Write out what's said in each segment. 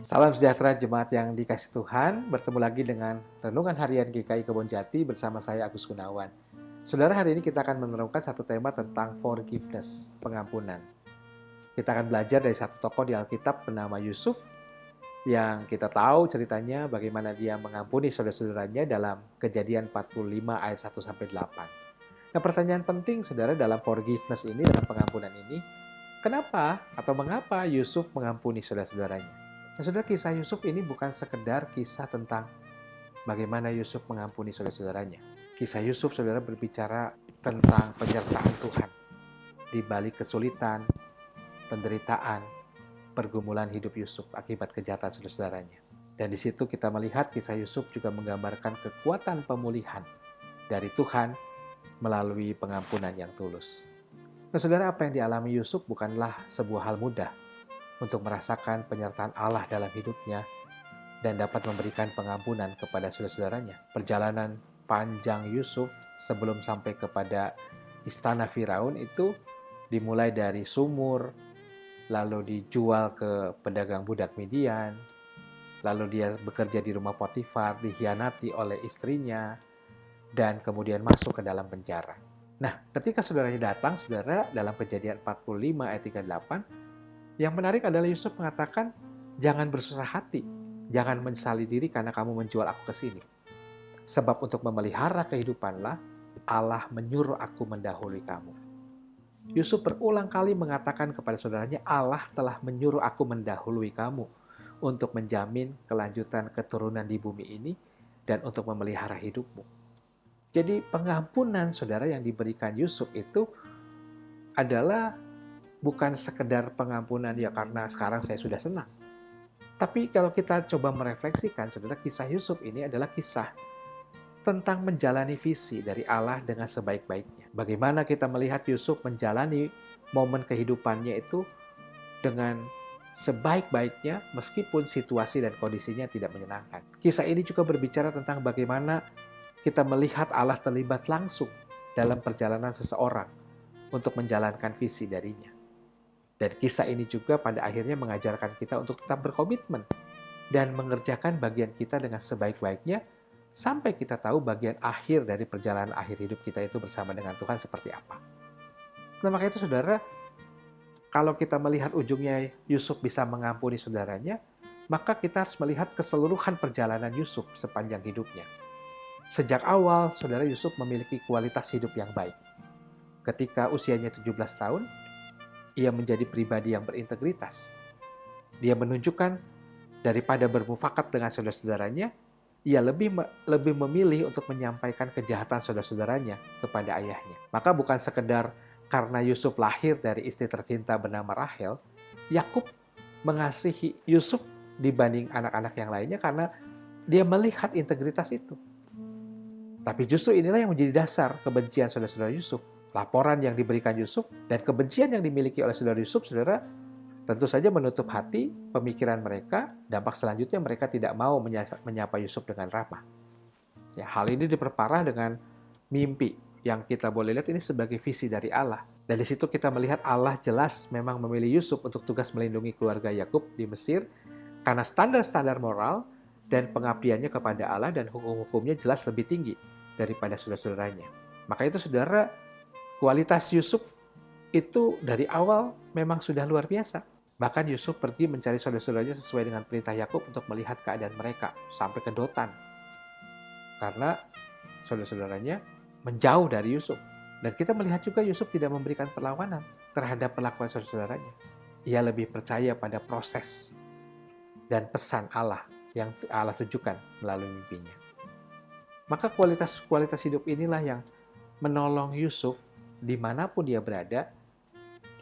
Salam sejahtera jemaat yang dikasih Tuhan, bertemu lagi dengan Renungan Harian GKI Kebon Jati bersama saya Agus Gunawan. Saudara, hari ini kita akan menemukan satu tema tentang forgiveness, pengampunan. Kita akan belajar dari satu tokoh di Alkitab bernama Yusuf, yang kita tahu ceritanya bagaimana dia mengampuni saudara-saudaranya dalam Kejadian 45 ayat 1-8. Nah, pertanyaan penting saudara dalam forgiveness ini, dalam pengampunan ini, kenapa atau mengapa Yusuf mengampuni saudara-saudaranya? Nah, saudara, kisah Yusuf ini bukan sekedar kisah tentang bagaimana Yusuf mengampuni saudara-saudaranya. Kisah Yusuf, saudara, berbicara tentang penyertaan Tuhan di balik kesulitan, penderitaan, pergumulan hidup Yusuf akibat kejahatan saudara-saudaranya. Dan di situ kita melihat kisah Yusuf juga menggambarkan kekuatan pemulihan dari Tuhan melalui pengampunan yang tulus. Nah, saudara, apa yang dialami Yusuf bukanlah sebuah hal mudah untuk merasakan penyertaan Allah dalam hidupnya dan dapat memberikan pengampunan kepada saudara-saudaranya. Perjalanan panjang Yusuf sebelum sampai kepada istana Firaun itu dimulai dari sumur, lalu dijual ke pedagang budak Midian, lalu dia bekerja di rumah Potifar, dikhianati oleh istrinya, dan kemudian masuk ke dalam penjara. Nah, ketika saudaranya datang, saudara, dalam Kejadian 45 ayat 38, yang menarik adalah Yusuf mengatakan, jangan bersusah hati, jangan menyesali diri karena kamu menjual aku ke sini. Sebab untuk memelihara kehidupanlah, Allah menyuruh aku mendahului kamu. Yusuf berulang kali mengatakan kepada saudaranya, Allah telah menyuruh aku mendahului kamu untuk menjamin kelanjutan keturunan di bumi ini dan untuk memelihara hidupmu. Jadi pengampunan saudara yang diberikan Yusuf itu adalah bukan sekedar pengampunan ya karena sekarang saya sudah senang. Tapi kalau kita coba merefleksikan, saudara, kisah Yusuf ini adalah kisah tentang menjalani visi dari Allah dengan sebaik-baiknya. Bagaimana kita melihat Yusuf menjalani momen kehidupannya itu dengan sebaik-baiknya meskipun situasi dan kondisinya tidak menyenangkan. Kisah ini juga berbicara tentang bagaimana kita melihat Allah terlibat langsung dalam perjalanan seseorang untuk menjalankan visi darinya. Dan kisah ini juga pada akhirnya mengajarkan kita untuk tetap berkomitmen dan mengerjakan bagian kita dengan sebaik-baiknya sampai kita tahu bagian akhir dari perjalanan akhir hidup kita itu bersama dengan Tuhan seperti apa. Nah, maka itu saudara, kalau kita melihat ujungnya Yusuf bisa mengampuni saudaranya, maka kita harus melihat keseluruhan perjalanan Yusuf sepanjang hidupnya. Sejak awal, saudara, Yusuf memiliki kualitas hidup yang baik. Ketika usianya 17 tahun, ia menjadi pribadi yang berintegritas. Dia menunjukkan daripada bermufakat dengan saudara-saudaranya, ia lebih memilih untuk menyampaikan kejahatan saudara-saudaranya kepada ayahnya. Maka bukan sekedar karena Yusuf lahir dari istri tercinta bernama Rahel, Yakub mengasihi Yusuf dibanding anak-anak yang lainnya karena dia melihat integritas itu. Tapi justru inilah yang menjadi dasar kebencian saudara-saudara Yusuf. Laporan yang diberikan Yusuf dan kebencian yang dimiliki oleh saudara Yusuf, saudara, tentu saja menutup hati pemikiran mereka. Dampak selanjutnya mereka tidak mau menyapa Yusuf dengan ramah. Ya, hal ini diperparah dengan mimpi yang kita boleh lihat ini sebagai visi dari Allah. Dan di situ kita melihat Allah jelas memang memilih Yusuf untuk tugas melindungi keluarga Yakub di Mesir karena standar-standar moral dan pengabdiannya kepada Allah dan hukum-hukumnya jelas lebih tinggi daripada saudara-saudaranya. Maka itu saudara, kualitas Yusuf itu dari awal memang sudah luar biasa. Bahkan Yusuf pergi mencari saudara-saudaranya sesuai dengan perintah Yakub untuk melihat keadaan mereka sampai ke Dotan. Karena saudara-saudaranya menjauh dari Yusuf. Dan kita melihat juga Yusuf tidak memberikan perlawanan terhadap perlakuan saudara-saudaranya. Ia lebih percaya pada proses dan pesan Allah yang Allah tunjukkan melalui mimpinya. Maka kualitas hidup inilah yang menolong Yusuf dimanapun dia berada,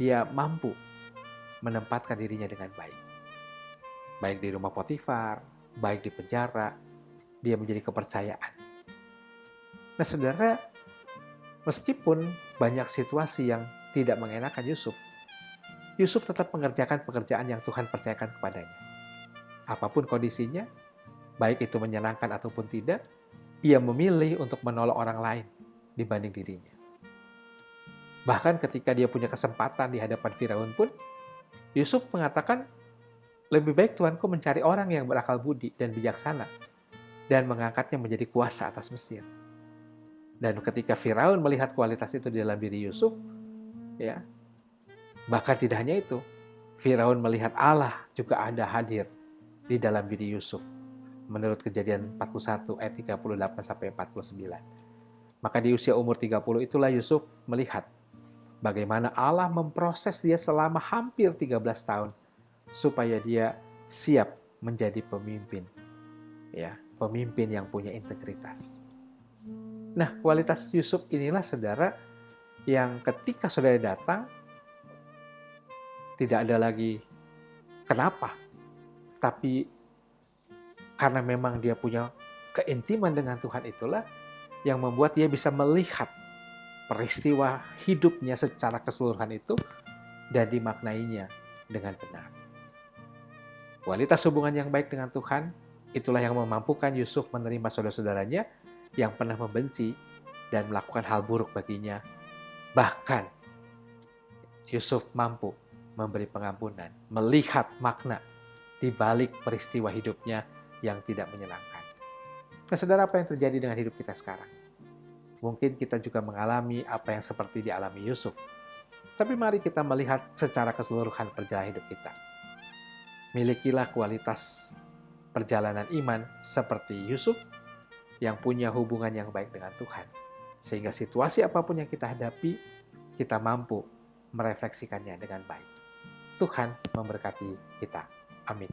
dia mampu menempatkan dirinya dengan baik. Baik di rumah Potifar, baik di penjara, dia menjadi kepercayaan. Nah saudara, meskipun banyak situasi yang tidak mengenakan Yusuf, Yusuf tetap mengerjakan pekerjaan yang Tuhan percayakan kepadanya. Apapun kondisinya, baik itu menyenangkan ataupun tidak, ia memilih untuk menolong orang lain dibanding dirinya. Bahkan ketika dia punya kesempatan di hadapan Firaun pun, Yusuf mengatakan, Lebih baik tuanku mencari orang yang berakal budi dan bijaksana dan mengangkatnya menjadi kuasa atas Mesir. Dan ketika Firaun melihat kualitas itu di dalam diri Yusuf, ya, bahkan tidak hanya itu, Firaun melihat Allah juga ada hadir di dalam diri Yusuf. Menurut Kejadian 41 ayat 38 sampai 49. Maka di usia umur 30 itulah Yusuf melihat bagaimana Allah memproses dia selama hampir 13 tahun supaya dia siap menjadi pemimpin. Ya, pemimpin yang punya integritas. Nah, kualitas Yusuf inilah saudara yang ketika saudara datang tidak ada lagi kenapa, tapi karena memang dia punya keintiman dengan Tuhan itulah yang membuat dia bisa melihat peristiwa hidupnya secara keseluruhan itu dan dimaknainya dengan benar. Kualitas hubungan yang baik dengan Tuhan, itulah yang memampukan Yusuf menerima saudara-saudaranya yang pernah membenci dan melakukan hal buruk baginya. Bahkan Yusuf mampu memberi pengampunan, melihat makna di balik peristiwa hidupnya yang tidak menyenangkan. Nah, saudara, apa yang terjadi dengan hidup kita sekarang? Mungkin kita juga mengalami apa yang seperti dialami Yusuf. Tapi mari kita melihat secara keseluruhan perjalanan hidup kita. Milikilah kualitas perjalanan iman seperti Yusuf yang punya hubungan yang baik dengan Tuhan. Sehingga situasi apapun yang kita hadapi, kita mampu merefleksikannya dengan baik. Tuhan memberkati kita. Amin.